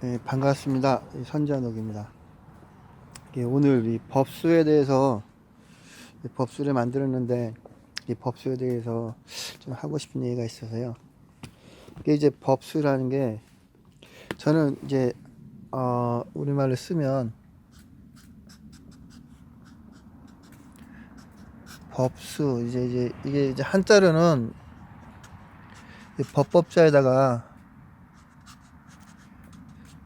네, 반갑습니다. 선지한옥입니다. 오늘 이 법수에 대해서 법수를 만들었는데 이 법수에 대해서 좀 하고 싶은 얘기가 있어서요. 이게 이제 법수라는 게 저는 이제 우리말로 쓰면 법수 이제 이게 이제 한자로는 이 법법자에다가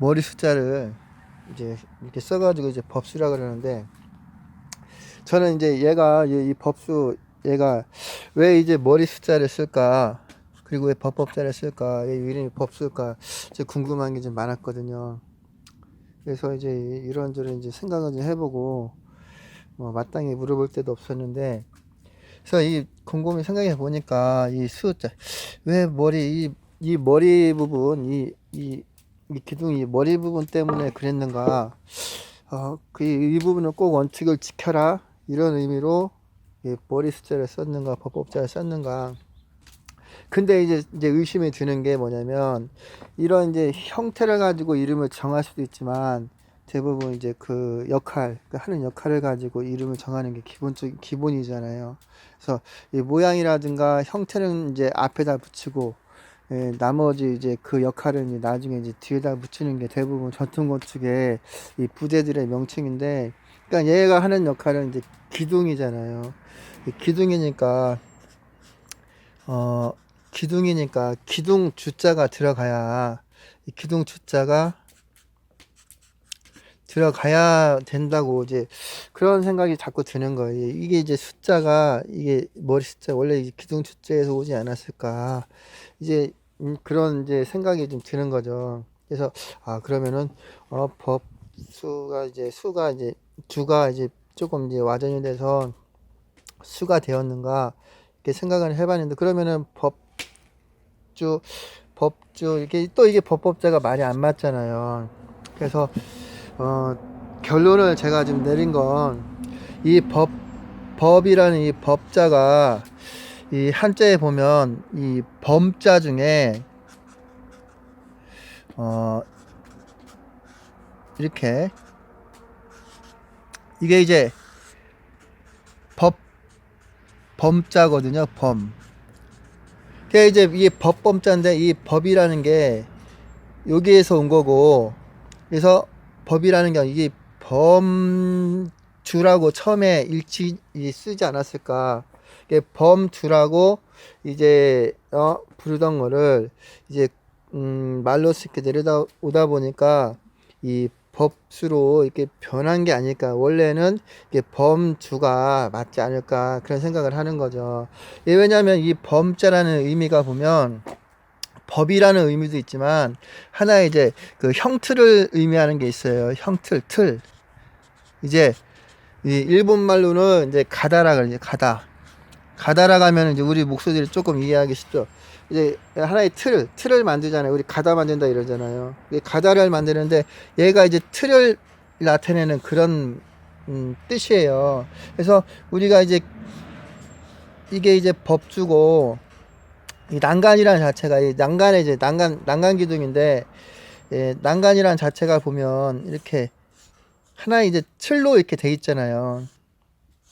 머리 숫자를 이제 이렇게 써가지고 이제 법수라 그러는데 저는 이제 얘가 이 법수 얘가 왜 이제 머리 숫자를 쓸까, 그리고 왜 법법자를 쓸까, 왜 이름이 법수일까 이제 궁금한 게 좀 많았거든요. 그래서 이제 이런저런 이제 생각을 좀 해보고 뭐 마땅히 물어볼 때도 없었는데, 그래서 이 곰곰이 생각해 보니까 이 숫자 왜 머리 이 머리 부분 이 기둥 이 머리 부분 때문에 그랬는가, 이 부분은 꼭 원칙을 지켜라 이런 의미로 머리 숫자를 썼는가 법법자를 썼는가. 근데 이제 의심이 드는 게 뭐냐면, 이런 이제 형태를 가지고 이름을 정할 수도 있지만 대부분 이제 그 역할, 그 하는 역할을 가지고 이름을 정하는 게 기본이잖아요. 그래서 이 모양이라든가 형태는 이제 앞에다 붙이고, 나머지 이제 그 역할은 이제 나중에 이제 뒤에다 붙이는 게 대부분 전통 건축의 이 부대들의 명칭인데, 그러니까 얘가 하는 역할은 이제 기둥이잖아요. 이 어, 기둥이니까 기둥 주자가 들어가야, 이 기둥 주자가 들어가야 된다고 이제 그런 생각이 자꾸 드는 거예요. 이게 이제 숫자가 이게 머리 숫자 원래 이 기둥 주자에서 오지 않았을까, 이제 그런 이제 생각이 좀 드는 거죠. 그래서 그러면은 법수가 이제 수가 이제 주가 이제 조금 이제 와전이 돼서 수가 되었는가 이렇게 생각을 해봤는데, 그러면은 법주 법주 이게 또 이게 법법자가 말이 안 맞잖아요. 그래서 어, 결론을 제가 지금 내린 건, 이 법이라는 이 법자가 이 한자에 보면 이 범자 중에 어, 이렇게 이게 이제 법 범자거든요. 범. 그게 이제 이게 법범자인데 이 법이라는 게 여기에서 온 거고, 그래서 법이라는 게 이게 범주라고 처음에 쓰지 않았을까. 이게 범주라고 이제 부르던 거를 이제 말로 이렇게 내려다 오다 보니까 이 법수로 이렇게 변한 게 아닐까. 원래는 이게 범주가 맞지 않을까 그런 생각을 하는 거죠. 왜냐하면 이 범자라는 의미가 보면 법이라는 의미도 있지만 하나의 이제 그 형틀을 의미하는 게 있어요. 형틀, 틀. 이제 이 일본 말로는 이제 가다라 그러죠. 가다라 가면 이제 우리 목소리를 조금 이해하기 쉽죠. 이제 하나의 틀을 만들잖아요. 우리 가다 만든다 이러잖아요. 가다를 만드는데 얘가 이제 틀을 나타내는 그런 뜻이에요. 그래서 우리가 이제 이게 이제 법주고, 이 난간이라는 자체가 이 난간의 이제 난간 기둥인데, 난간이라는 자체가 보면 이렇게 하나의 이제 틀로 이렇게 돼 있잖아요.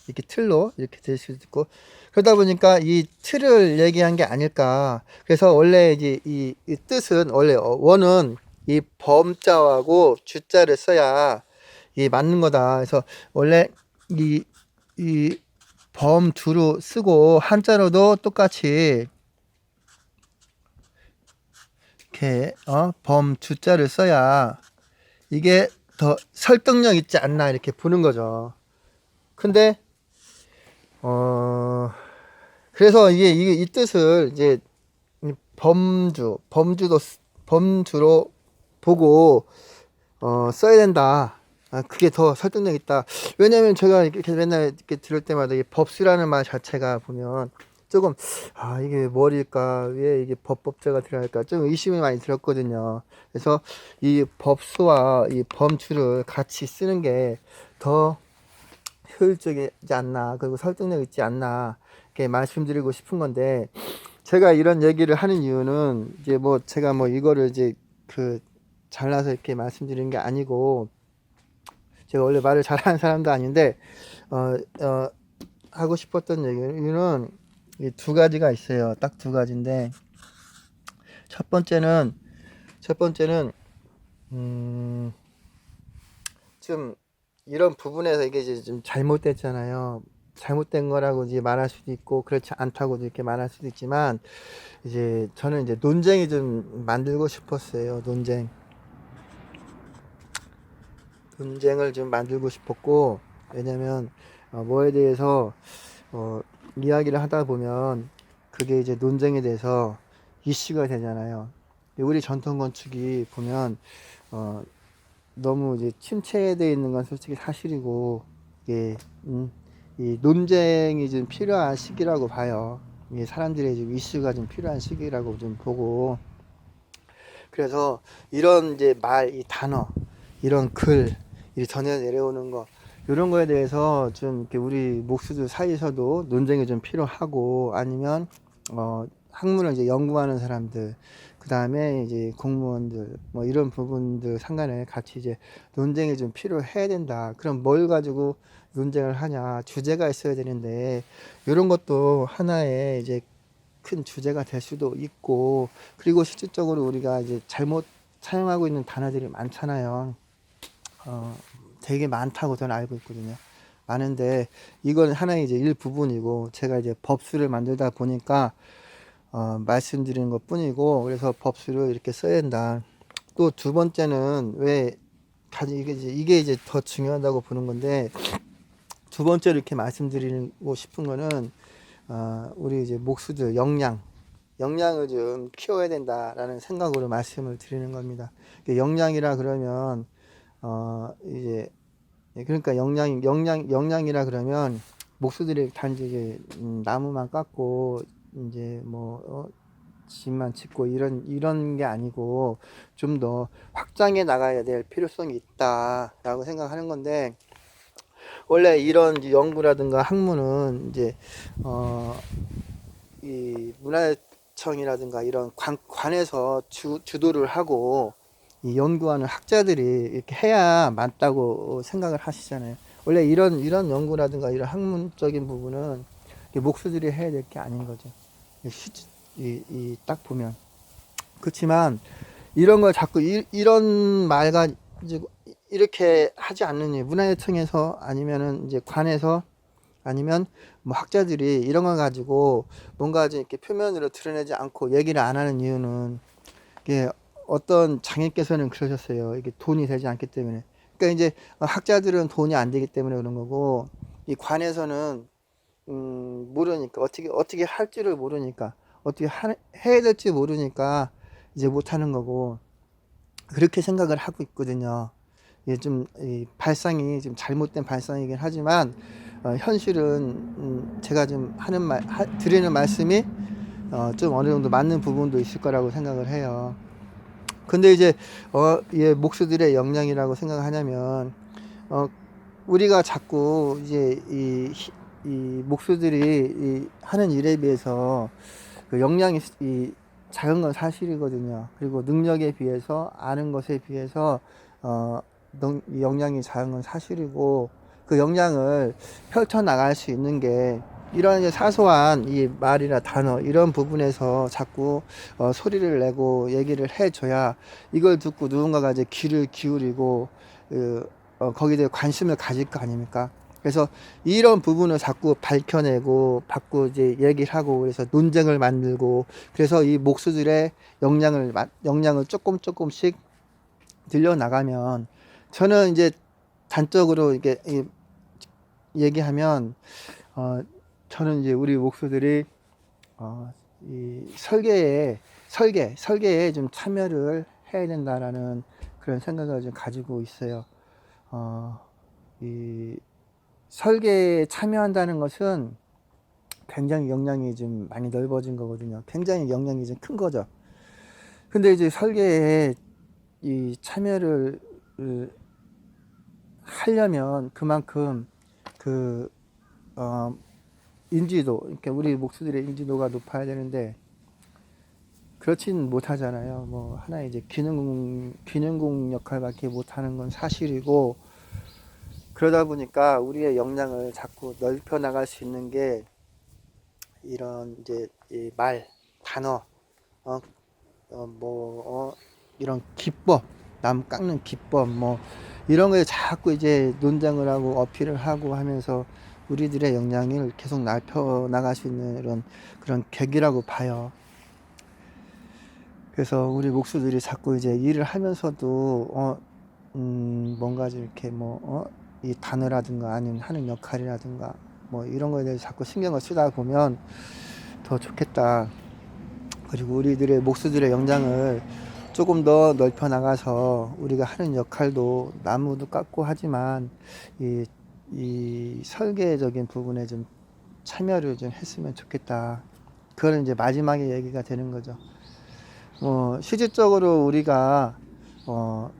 이렇게 틀로 이렇게 될 수도 있고, 그러다 보니까 이 틀을 얘기한 게 아닐까. 그래서 원래 이제 이 뜻은 원래 원은 이 범자하고 주자를 써야 이 맞는 거다. 그래서 원래 이 범주로 쓰고 한자로도 똑같이 이렇게 범주자를 써야 이게 더 설득력 있지 않나 이렇게 보는 거죠. 근데 그래서 이게 이 뜻을 이제 범주로 보고 써야 된다. 그게 더 설득력 있다. 왜냐면 제가 이렇게 맨날 이렇게 들을 때마다 이 법수라는 말 자체가 보면 조금 이게 왜 머리일까, 왜 이게 법법자가 들어갈까 좀 의심이 많이 들었거든요. 그래서 이 법수와 이 범주를 같이 쓰는 게 더 효율적이지 않나, 그리고 설득력 있지 않나 이렇게 말씀드리고 싶은 건데, 제가 이런 얘기를 하는 이유는 이제 뭐 제가 뭐 이거를 이제 그 잘나서 이렇게 말씀드리는 게 아니고, 제가 원래 말을 잘하는 사람도 아닌데, 어, 어, 하고 싶었던 얘기는 이 두 가지가 있어요. 딱 두 가지인데, 첫 번째는, 첫 번째는, 음, 좀 이런 부분에서 이게 이제 좀 잘못됐잖아요. 잘못된 거라고 이제 말할 수도 있고, 그렇지 않다고도 이렇게 말할 수도 있지만, 이제 저는 이제 논쟁이 좀 만들고 싶었어요. 논쟁을 좀 만들고 싶었고, 왜냐면, 뭐에 대해서, 어, 이야기를 하다 보면, 그게 이제 논쟁에 대해서 이슈가 되잖아요. 우리 전통 건축이 보면, 어, 너무 이제 침체되어 있는 건 솔직히 사실이고, 이게, 이 논쟁이 좀 필요한 시기라고 봐요. 이게 사람들의 좀 이슈가 좀 필요한 시기라고 좀 보고, 그래서 이런 이제 이 단어, 이런 글, 이 전해 내려오는 거, 이런 거에 대해서 좀 이렇게 우리 목수들 사이에서도 논쟁이 좀 필요하고, 아니면, 학문을 이제 연구하는 사람들, 그 다음에 이제 공무원들, 뭐 이런 부분들 상간에 같이 이제 논쟁이 좀 필요해야 된다. 그럼 뭘 가지고 논쟁을 하냐. 주제가 있어야 되는데, 이런 것도 하나의 이제 큰 주제가 될 수도 있고, 그리고 실질적으로 우리가 이제 잘못 사용하고 있는 단어들이 많잖아요. 어, 되게 많다고 저는 알고 있거든요. 많은데 이건 하나의 이제 일부분이고, 제가 이제 법수를 만들다 보니까 말씀드리는 것 뿐이고, 그래서 법수를 이렇게 써야 된다. 또 두 번째는 왜 이게 이제 더 중요하다고 보는 건데, 두 번째로 이렇게 말씀드리고 싶은 거는, 우리 이제 목수들 역량을 좀 키워야 된다라는 생각으로 말씀을 드리는 겁니다. 역량이라 그러면, 이제, 그러니까 역량이라 그러면, 목수들이 단지 이제, 나무만 깎고, 이제 뭐, 집만 짓고 이런 게 아니고, 좀 더 확장해 나가야 될 필요성이 있다라고 생각하는 건데, 원래 이런 연구라든가 학문은 이제, 이 문화청이라든가 이런 관에서 주도를 하고 이 연구하는 학자들이 이렇게 해야 맞다고 생각을 하시잖아요. 원래 이런 연구라든가 이런 학문적인 부분은 목수들이 해야 될 게 아닌 거죠. 딱 보면. 그렇지만 이런 걸 자꾸 이런 말가 이렇게 하지 않느니, 문화유청에서 아니면은 이제 관에서 아니면 뭐 학자들이 이런 걸 가지고 뭔가 좀 이렇게 표면으로 드러내지 않고 얘기를 안 하는 이유는, 이게 어떤 장인께서는 그러셨어요. 이게 돈이 되지 않기 때문에. 그러니까 이제 학자들은 돈이 안 되기 때문에 그런 거고, 이 관에서는 모르니까, 어떻게 할지를 모르니까, 해야 될지 모르니까 이제 못 하는 거고, 그렇게 생각을 하고 있거든요. 이게 좀, 이 발상이 좀 잘못된 발상이긴 하지만, 현실은, 제가 좀 드리는 말씀이, 좀 어느 정도 맞는 부분도 있을 거라고 생각을 해요. 근데 이제, 예, 목수들의 역량이라고 생각하냐면, 우리가 자꾸 이제 이 목수들이 하는 일에 비해서 그 역량이 작은 건 사실이거든요. 그리고 능력에 비해서, 아는 것에 비해서 어, 역량이 작은 건 사실이고, 그 역량을 펼쳐 나갈 수 있는 게 이런 이제 사소한 이 말이나 단어 이런 부분에서 자꾸 소리를 내고 얘기를 해줘야, 이걸 듣고 누군가가 이제 귀를 기울이고 거기에 대해 관심을 가질 거 아닙니까? 그래서 이런 부분을 자꾸 밝혀내고 자꾸 이제 얘기를 하고, 그래서 논쟁을 만들고, 그래서 이 목수들의 역량을 조금씩 늘려나가면, 저는 이제 단적으로 이렇게 얘기하면, 어, 저는 이제 우리 목수들이 이 설계에 좀 참여를 해야 된다라는 그런 생각을 좀 가지고 있어요. 이 설계에 참여한다는 것은 굉장히 역량이 좀 많이 넓어진 거거든요. 굉장히 역량이 좀 큰 거죠. 근데 이제 설계에 이 참여를 하려면 그만큼 그, 인지도, 그러니까 우리 목수들의 인지도가 높아야 되는데, 그렇진 못하잖아요. 뭐 하나의 이제 기능공 역할밖에 못하는 건 사실이고, 그러다 보니까 우리의 역량을 자꾸 넓혀 나갈 수 있는 게 이런 이제 이 말, 단어, 어, 이런 기법, 남 깎는 기법, 뭐 이런 거에 자꾸 이제 논쟁을 하고 어필을 하고 하면서 우리들의 역량을 계속 넓혀 나갈 수 있는 이런 그런 계기라고 봐요. 그래서 우리 목수들이 자꾸 이제 일을 하면서도 뭔가 좀 이렇게 이 단어라든가 아니면 하는 역할이라든가 뭐 이런 거에 대해서 자꾸 신경을 쓰다 보면 더 좋겠다. 그리고 우리들의 목수들의 역량을 조금 더 넓혀 나가서 우리가 하는 역할도 나무도 깎고 하지만 이 설계적인 부분에 좀 참여를 좀 했으면 좋겠다. 그거는 이제 마지막에 얘기가 되는 거죠. 실질적으로 우리가 어,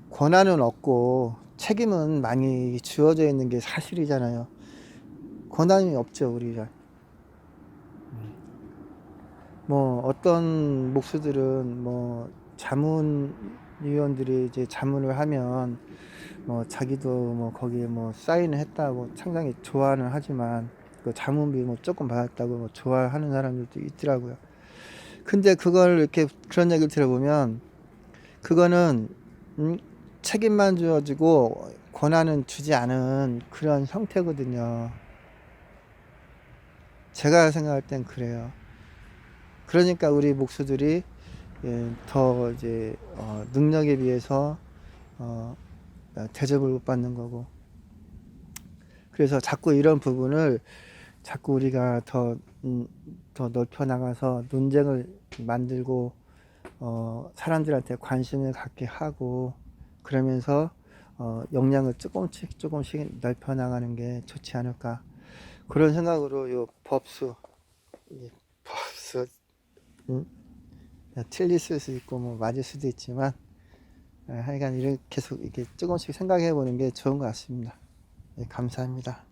권한은 없고 책임은 많이 주어져 있는 게 사실이잖아요. 권한이 없죠, 우리가. 뭐 어떤 목수들은 뭐 자문위원들이 이제 자문을 하면 뭐 자기도 뭐 거기에 뭐 사인을 했다고 상당히 좋아는 하지만 그 자문비 뭐 조금 받았다고 뭐 좋아하는 사람들도 있더라고요. 근데 그걸 이렇게 그런 얘기를 들어보면 그거는 책임만 주어지고 권한은 주지 않은 그런 형태거든요. 제가 생각할 땐 그래요. 그러니까 우리 목수들이 더 이제 능력에 비해서 어, 대접을 못 받는 거고. 그래서 자꾸 이런 부분을 자꾸 우리가 더 넓혀 나가서 논쟁을 만들고 사람들한테 관심을 갖게 하고 그러면서 역량을 조금씩 넓혀 나가는 게 좋지 않을까 그런 생각으로 요 이 법수 음, 틀릴 수도 있고 뭐 맞을 수도 있지만 하여간 이렇게 계속 이렇게 조금씩 생각해 보는 게 좋은 것 같습니다. 네, 감사합니다.